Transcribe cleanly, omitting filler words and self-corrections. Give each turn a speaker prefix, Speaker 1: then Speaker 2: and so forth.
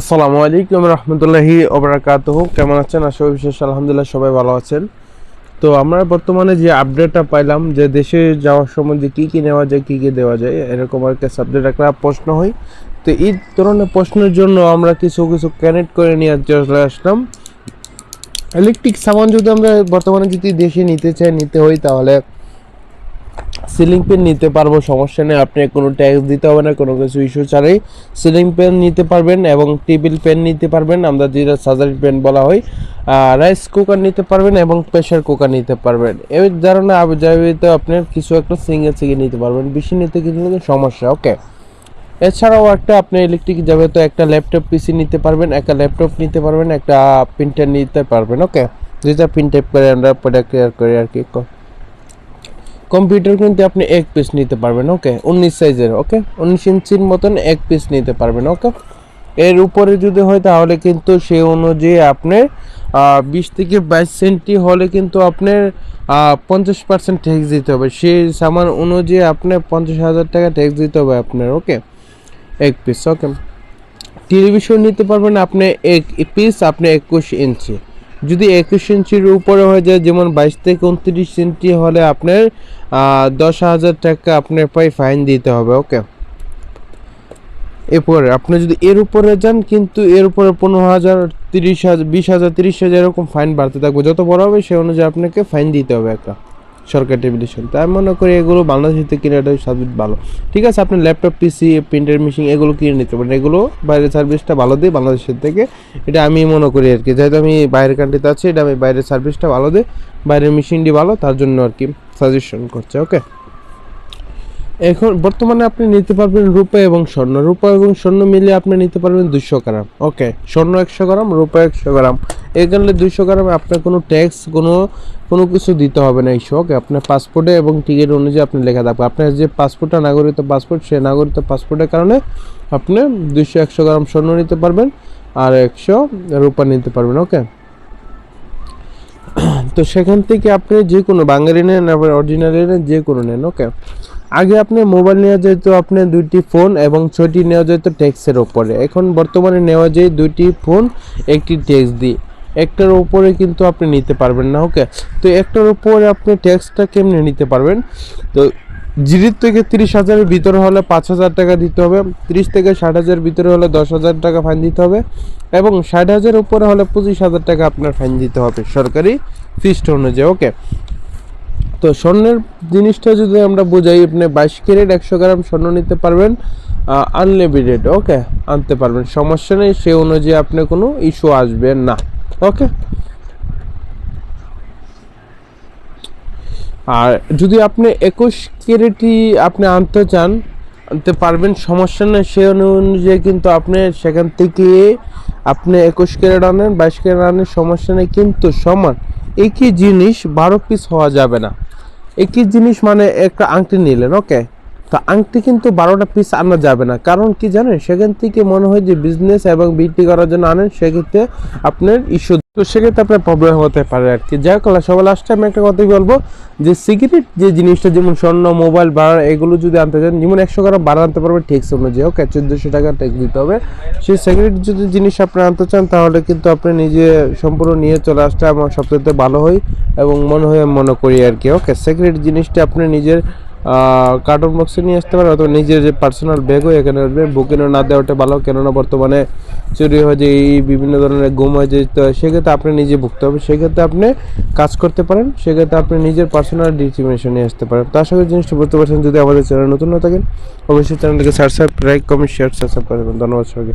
Speaker 1: আসসালামু আলাইকুম রহমতুল্লাহি ওবারাকাতুহু। কেমন আছেন? আশা করি বিশেষ আলহামদুলিল্লাহ সবাই ভালো আছেন। তো আমরা বর্তমানে যে আপডেটটা পাইলাম যে দেশে যাওয়ার সময় যে কী কী নেওয়া যায় কী কী দেওয়া যায় এরকম একটা সাবজেক্ট একটা প্রশ্ন হয়। তো এই ধরনের প্রশ্নের জন্য আমরা কিছু কিছু কানেক্ট করে নিয়ে চলে আসলাম। ইলেকট্রিক সামান যদি আমরা বর্তমানে যদি দেশে নিতে হয় তাহলে সিলিং ফ্যান নিতে পারবো, সমস্যা নেই। আপনি কোনো ট্যাক্স দিতে হবে না, কোনো কিছু ইস্যু ছাড়াই সিলিং ফ্যান নিতে পারবেন এবং টেবিল ফ্যান নিতে পারবেন, আমরা যেটা সার্জারি ফ্যান বলা হয়। রাইস কুকার নিতে পারবেন এবং প্রেশার কুকার নিতে পারবেন। এর ধারণা যাবিতে আপনার কিছু একটা সিঙ্গেল নিতে পারবেন, বেশি নিতে কিন্তু সমস্যা। ওকে, এছাড়াও একটা আপনি ইলেকট্রিক যাবে তো একটা ল্যাপটপ পিসি নিতে পারবেন, একটা ল্যাপটপ নিতে পারবেন, একটা প্রিন্টার নিতে পারবেন। ওকে, যেটা প্রিন্ট টাইপ করে আমরা প্রোডাক্ট ক্লিয়ার করি আর কি। কম্পিউটার কিন্তু আপনি এক পিস নিতে পারবেন। ওকে, 19 সাইজের, ওকে 19 ইঞ্চির মতন এক পিস নিতে পারবেন। ওকে, এর উপরে যদি হয় তাহলে কিন্তু সেই অনুযায়ী আপনার 20 থেকে 22 সেন্টি হলে কিন্তু আপনার 50% ট্যাক্স দিতে হবে। সেই সামান অনুযায়ী আপনার 50,000 টাকা ট্যাক্স দিতে হবে আপনার। ওকে, এক পিস। ওকে, টেলিভিশন নিতে পারবেন আপনি এক পিস, আপনি 21 ইঞ্চি। যদি 21 ইঞ্চির উপরে হয়ে যায়, যেমন 22 থেকে 29 ইঞ্চি হলে আপনার 10,000 টাকা আপনার ফাইন দিতে হবে। ওকে, এরপরে আপনি যদি এর উপরে যান কিন্তু এর উপরে 15,000, 30,000, 20,000, 30,000 এরকম ফাইন বাড়তে থাকবে। যত বড় হবে সেই অনুযায়ী আপনাকে ফাইন দিতে হবে একটা সরকার টেলিভিশন। তাই আমি মনে করি এগুলো বাংলাদেশ থেকে কিনে এটা সার্ভিস ভালো। ঠিক আছে, আপনি ল্যাপটপ পিসি প্রিন্টার মেশিন এগুলো কিনে নিতে পারেন, এগুলো বাইরের সার্ভিসটা ভালো দেয় বাংলাদেশের থেকে। এটা আমি মনে করি আর কি, যেহেতু আমি বাইরের কান্ট্রিতে আছি, এটা আমি বাইরের সার্ভিসটা ভালো দেয়, বাইরের মেশিনটি ভালো, তার জন্য আর কি সাজেশন করছে। ওকে, এখন বর্তমানে আপনি নিতে পারবেন রূপা এবং স্বর্ণ। রূপা এবং স্বর্ণ মিলিয়ে আপনি নিতে পারবেন 200 গ্রাম। ওকে, স্বর্ণ 100 গ্রাম, রূপা 100 গ্রাম। এখানে 200 গ্রামে আপনার কোনো ট্যাক্স কোনো কিছু দিতে হবে না ইস্যু। ওকে, আপনার পাসপোর্টে এবং টিকিট অনুযায়ী আপনি লেখা থাকবে। আপনার যে পাসপোর্টটা নাগরিক পাসপোর্ট, সে নাগরিক পাসপোর্টের কারণে আপনি 200-100 গ্রাম স্বর্ণ নিতে পারবেন আর 100 রূপা নিতে পারবেন। ওকে, তো সেখান থেকে আপনি যে কোনো বাঙালি নেন আবার অরিজিনালি নেন, যে কোনো নেন। ওকে, আগে আপনি মোবাইল নেওয়া যেত আপনি 2টি ফোন এবং 6টি নেওয়া যেত ট্যাক্সের ওপরে। এখন বর্তমানে নেওয়া যায় 2টি ফোন, একটি ট্যাক্স দিয়ে। একটার উপরে কিন্তু আপনি নিতে পারবেন না। ওকে, তো একটার উপরে আপনি ট্যাক্সটা কেমনে নিতে পারবেন? তো 0 থেকে 30,000-এর ভিতরে হলে 5,000 টাকা দিতে হবে, 30 থেকে 60,000 ভিতরে হলে 10,000 টাকা ফাইন দিতে হবে এবং 60,000 উপরে হলে 25,000 টাকা আপনার ফাইন দিতে হবে সরকারি ফিস্ট অনুযায়ী। ওকে, তো স্বর্ণের জিনিসটা যদি আমরা বোঝাই, আপনি 22 ক্যারেট 100 গ্রাম স্বর্ণ নিতে পারবেন আনলিমিটেড। ওকে, আনতে পারবেন, সমস্যা নেই, সে অনুযায়ী আপনার কোনো ইস্যু আসবে না। ওকে, আর যদি আপনি 21 ক্যারেটই আপনি আনতে চান, আনতে পারবেন, সমস্যা নেই, সে অনুযায়ী কিন্তু আপনি সেখান থেকে আপনি 21 ক্যারেট আনেন 22 ক্যারেট আনেন, সমস্যা নেই, কিন্তু সমান একই জিনিস 12 পিস হওয়া যাবে না। একই জিনিস মানে একটা আংটি নিলেন। ওকে, তো আংটি কিন্তু 12টা পিস আনা যাবে না, কারণ কি জানেন, সেখান থেকে মনে হয় যে বিজনেস এবং বিক্রি করার জন্য আনেন, সেক্ষেত্রে আপনার ইস্যু, তো সেক্ষেত্রে আপনার প্রবলেম হতে পারে আর কি। যাই হোক, সবাই লাস্টে আমি একটা কথাই বলবো যে সিগারেট যে জিনিসটা, যেমন স্বর্ণ, মোবাইল, বাড়া, এগুলো যদি আনতে চান, যেমন 100 গ্রাম বাড়া আনতে পারবেন ট্যাক্স অনুযায়ী। ওকে, 1400 টাকা ট্যাক্স দিতে হবে। সেই সিগারেট যদি জিনিস আপনি আনতে চান তাহলে কিন্তু আপনি নিজে সম্পূর্ণ নিয়ে চলে আসতে আমার সবচেয়ে ভালো হয় এবং মনে করি আর কি। ওকে, সিগারেট জিনিসটা আপনি নিজের কার্টন বক্সে নিয়ে আসতে পারেন, অথবা নিজের যে পার্সোনাল ব্যাগও এখানে আসবে। বুকিংও না দেওয়াটা ভালো, কেননা বর্তমানে চুরি হয় যে এই বিভিন্ন ধরনের গুম হয়ে যেতে হয়, সেক্ষেত্রে আপনি নিজে ভুগতে হবে। সেক্ষেত্রে আপনি কাজ করতে পারেন, সেক্ষেত্রে আপনি নিজের পার্সোনাল ডিসিমিনেশন নিয়ে আসতে পারেন। তো আশা করি জিনিসটা বুঝতে পারছেন। যদি আমাদের চ্যানেল নতুন না থাকেন অবশ্যই চ্যানেলটিকে সাবস্ক্রাইব, লাইক, কমেন্ট, শেয়ার করবেন। ধন্যবাদ সবাইকে।